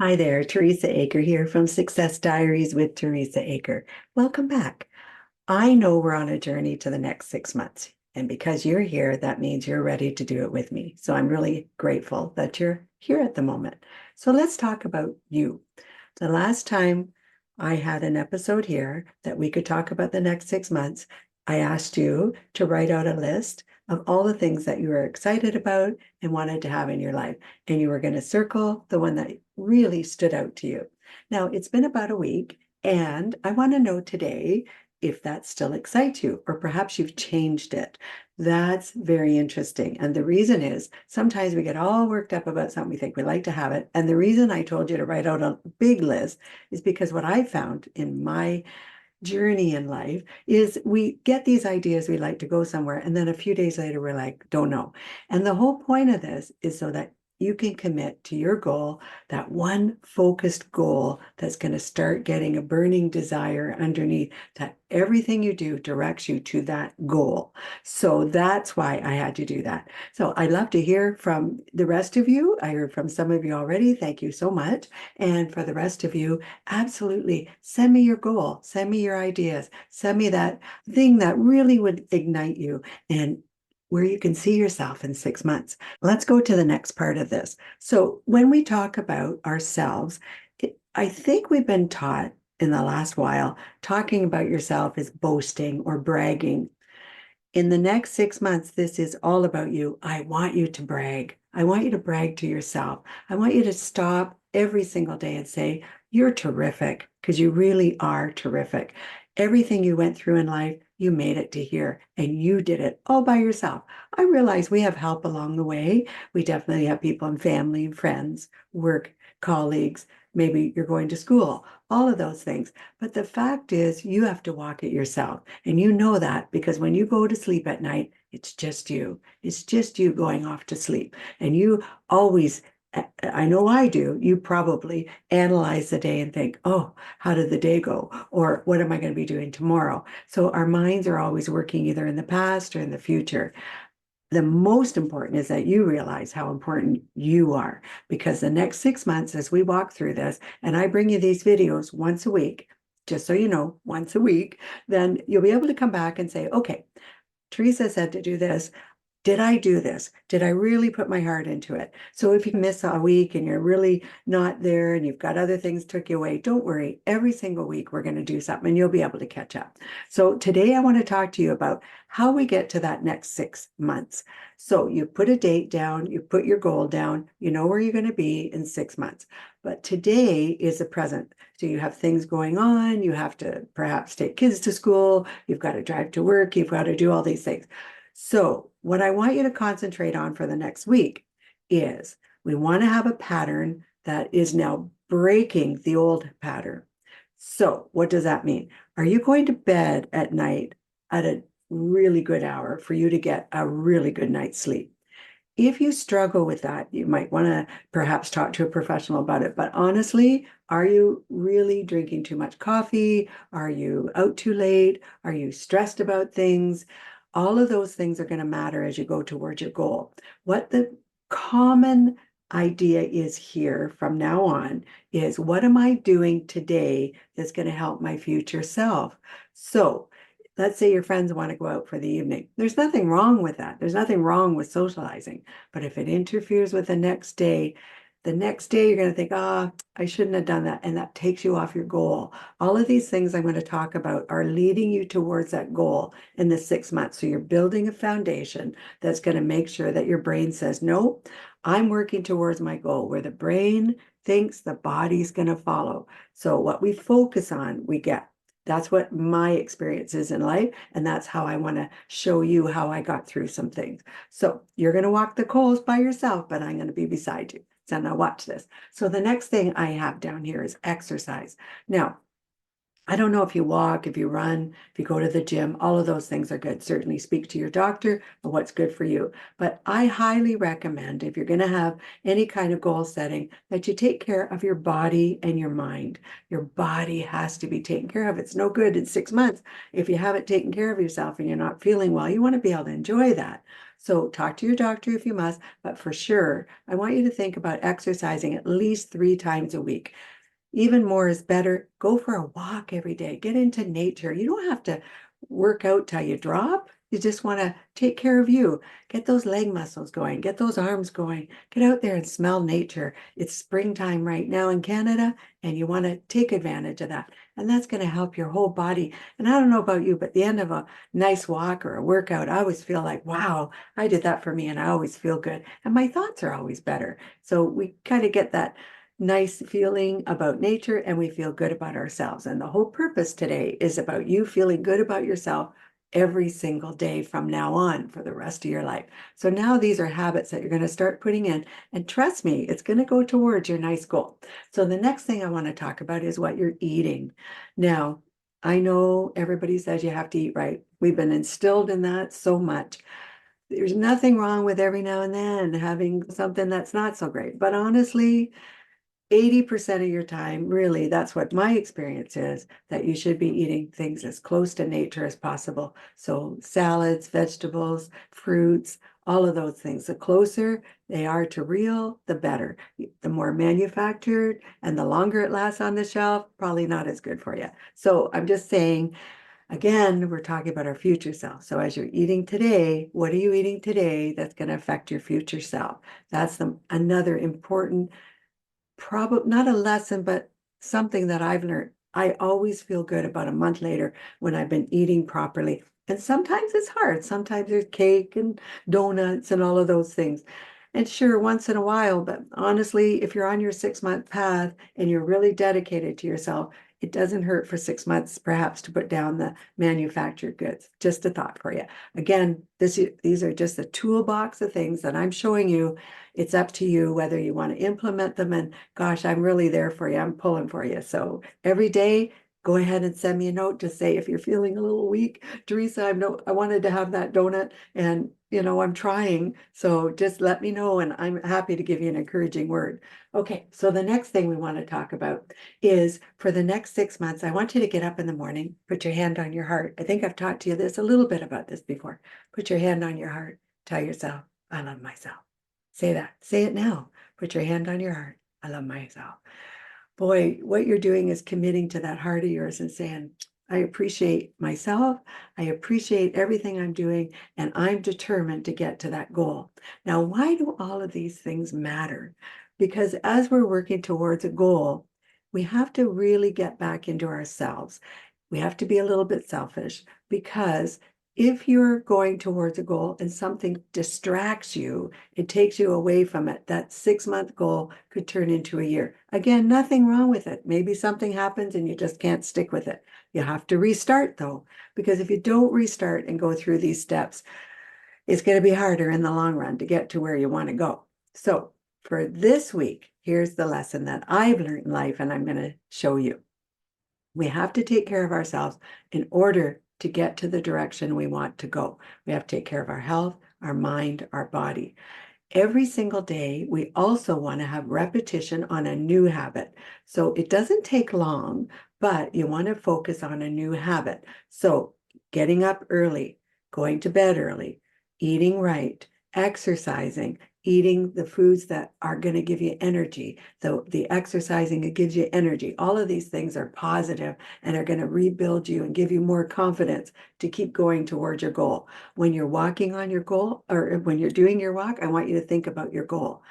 Hi there, Teresa Aker here from Success Diaries with Teresa Aker. Welcome back. I know we're on a journey to the next 6 months, and because you're here, that means you're ready to do it with me. So I'm really grateful that you're here at the moment. So let's talk about you. The last time I had an episode here that we could talk about the next 6 months, I asked you to write out a list of all the things that you were excited about and wanted to have in your life. And you were going to circle the one that really stood out to you. Now, it's been about a week, and I want to know today if that still excites you, or perhaps you've changed it. That's very interesting. And the reason is sometimes we get all worked up about something, we think we like to have it. And the reason I told you to write out a big list is because what I found in my journey in life is we get these ideas we like to go somewhere, and then a few days later we're like, don't know. And the whole point of this is so that you can commit to your goal, that one focused goal that's going to start getting a burning desire underneath, that everything you do directs you to that goal. So that's why I had to do that. So I'd love to hear from the rest of you. I heard from some of you already. Thank you so much. And for the rest of you, absolutely. Send me your goal. Send me your ideas. Send me that thing that really would ignite you and where you can see yourself in 6 months. Let's go to the next part of this. So when we talk about ourselves, I think we've been taught in the last while, talking about yourself is boasting or bragging. In the next 6 months, this is all about you. I want you to brag. I want you to brag to yourself. I want you to stop every single day and say, you're terrific, because you really are terrific. Everything you went through in life, you made it to here and you did it all by yourself. I realize we have help along the way. We definitely have people in family and friends, work, colleagues, maybe you're going to school, all of those things. But the fact is, you have to walk it yourself. And you know that because when you go to sleep at night, it's just you. It's just you going off to sleep. And you always, I know I do, you probably analyze the day and think, oh, how did the day go? Or what am I going to be doing tomorrow? So our minds are always working either in the past or in the future. The most important is that you realize how important you are, because the next 6 months, as we walk through this, and I bring you these videos once a week, just so you know, once a week, then you'll be able to come back and say, okay, Teresa said to do this. Did I do this? Did I really put my heart into it? So if you miss a week and you're really not there and you've got other things took you away, don't worry. Every single week we're going to do something and you'll be able to catch up. So today I want to talk to you about how we get to that next 6 months. So you put a date down, you put your goal down, you know where you're going to be in 6 months. But today is the present. So you have things going on, you have to perhaps take kids to school, you've got to drive to work, you've got to do all these things. So what I want you to concentrate on for the next week is we want to have a pattern that is now breaking the old pattern. So what does that mean? Are you going to bed at night at a really good hour for you to get a really good night's sleep? If you struggle with that, you might want to perhaps talk to a professional about it. But honestly, are you really drinking too much coffee? Are you out too late? Are you stressed about things? All of those things are going to matter as you go towards your goal. What the common idea is here from now on is, what am I doing today that's going to help my future self? So let's say your friends want to go out for the evening. There's nothing wrong with that. There's nothing wrong with socializing. But if it interferes with the next day you're going to think, ah, I shouldn't have done that. And that takes you off your goal. All of these things I'm going to talk about are leading you towards that goal in the 6 months. So you're building a foundation that's going to make sure that your brain says, no, I'm working towards my goal. Where the brain thinks, the body's going to follow. So what we focus on, we get. That's what my experience is in life. And that's how I want to show you how I got through some things. So you're going to walk the coals by yourself, but I'm going to be beside you. So now watch this. So the next thing I have down here is exercise. Now, I don't know if you walk, if you run, if you go to the gym, all of those things are good. Certainly speak to your doctor on what's good for you. But I highly recommend, if you're going to have any kind of goal setting, that you take care of your body and your mind. Your body has to be taken care of. It's no good in 6 months if you haven't taken care of yourself and you're not feeling well. You want to be able to enjoy that. So talk to your doctor if you must, but for sure, I want you to think about exercising at least 3 times a week. Even more is better. Go for a walk every day. Get into nature. You don't have to work out till you drop. You just want to take care of you. Get those leg muscles going. Get those arms going. Get out there and smell nature. It's springtime right now in Canada, and you want to take advantage of that. And that's going to help your whole body. And I don't know about you, but at the end of a nice walk or a workout, I always feel like, wow, I did that for me, and I always feel good. And my thoughts are always better. So we kind of get that nice feeling about nature and we feel good about ourselves. And the whole purpose today is about you feeling good about yourself every single day from now on for the rest of your life. So now these are habits that you're going to start putting in. And trust me, it's going to go towards your nice goal. So the next thing I want to talk about is what you're eating. Now, I know everybody says you have to eat right. We've been instilled in that so much. There's nothing wrong with every now and then having something that's not so great. But honestly, 80% of your time, really, that's what my experience is, that you should be eating things as close to nature as possible. So salads, vegetables, fruits, all of those things. The closer they are to real, the better. The more manufactured and the longer it lasts on the shelf, probably not as good for you. So I'm just saying, again, we're talking about our future self. So as you're eating today, what are you eating today that's going to affect your future self? That's another important, probably not a lesson, but something that I've learned. I always feel good about a month later when I've been eating properly. And sometimes it's hard. Sometimes there's cake and donuts and all of those things. And sure, once in a while, but honestly, if you're on your 6-month path and you're really dedicated to yourself, it doesn't hurt for 6 months, perhaps, to put down the manufactured goods. Just a thought for you. Again, these are just a toolbox of things that I'm showing you. It's up to you whether you want to implement them. And gosh, I'm really there for you. I'm pulling for you. So every day, go ahead and send me a note to say if you're feeling a little weak, Teresa, I wanted to have that donut and I'm trying. So just let me know and I'm happy to give you an encouraging word. Okay, so the next thing we want to talk about is for the next 6 months, I want you to get up in the morning, put your hand on your heart. I think I've talked to you a little bit about this before. Put your hand on your heart. Tell yourself, I love myself. Say that. Say it now. Put your hand on your heart. I love myself. Boy, what you're doing is committing to that heart of yours and saying, I appreciate myself. I appreciate everything I'm doing, and I'm determined to get to that goal. Now, why do all of these things matter? Because as we're working towards a goal, we have to really get back into ourselves. We have to be a little bit selfish because if you're going towards a goal and something distracts you, it takes you away from it. That 6-month goal could turn into a year. Again, nothing wrong with it. Maybe something happens and you just can't stick with it. You have to restart though, because if you don't restart and go through these steps, it's going to be harder in the long run to get to where you want to go. So for this week, here's the lesson that I've learned in life, and I'm going to show you. We have to take care of ourselves in order to get to the direction we want to go. We have to take care of our health, our mind, our body. Every single day, we also want to have repetition on a new habit. So it doesn't take long, but you want to focus on a new habit. So getting up early, going to bed early, eating right, exercising, eating the foods that are going to give you energy. The exercising, it gives you energy. All of these things are positive and are going to rebuild you and give you more confidence to keep going towards your goal. When you're walking on your goal, or when you're doing your walk, I want you to think about your goal.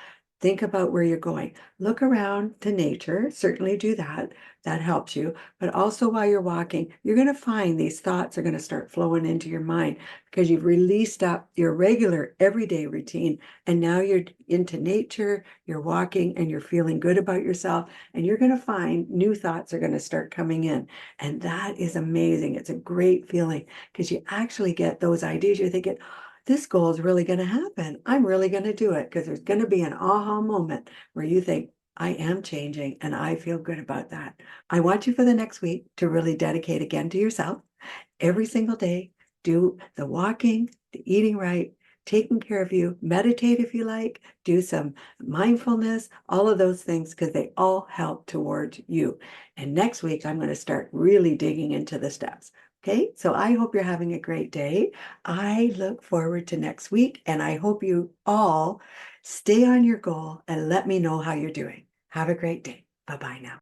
Think about where you're going. Look around to nature. Certainly do that. That helps you. But also while you're walking, you're going to find these thoughts are going to start flowing into your mind because you've released up your regular everyday routine. And now you're into nature, you're walking, and you're feeling good about yourself. And you're going to find new thoughts are going to start coming in. And that is amazing. It's a great feeling because you actually get those ideas. You're thinking, this goal is really going to happen. I'm really going to do it, because there's going to be an aha moment where you think, I am changing and I feel good about that. I want you for the next week to really dedicate again to yourself. Every single day, do the walking, the eating right, taking care of you, meditate if you like, do some mindfulness, all of those things, because they all help towards you. And next week, I'm going to start really digging into the steps. Okay, so I hope you're having a great day. I look forward to next week, and I hope you all stay on your goal and let me know how you're doing. Have a great day. Bye-bye now.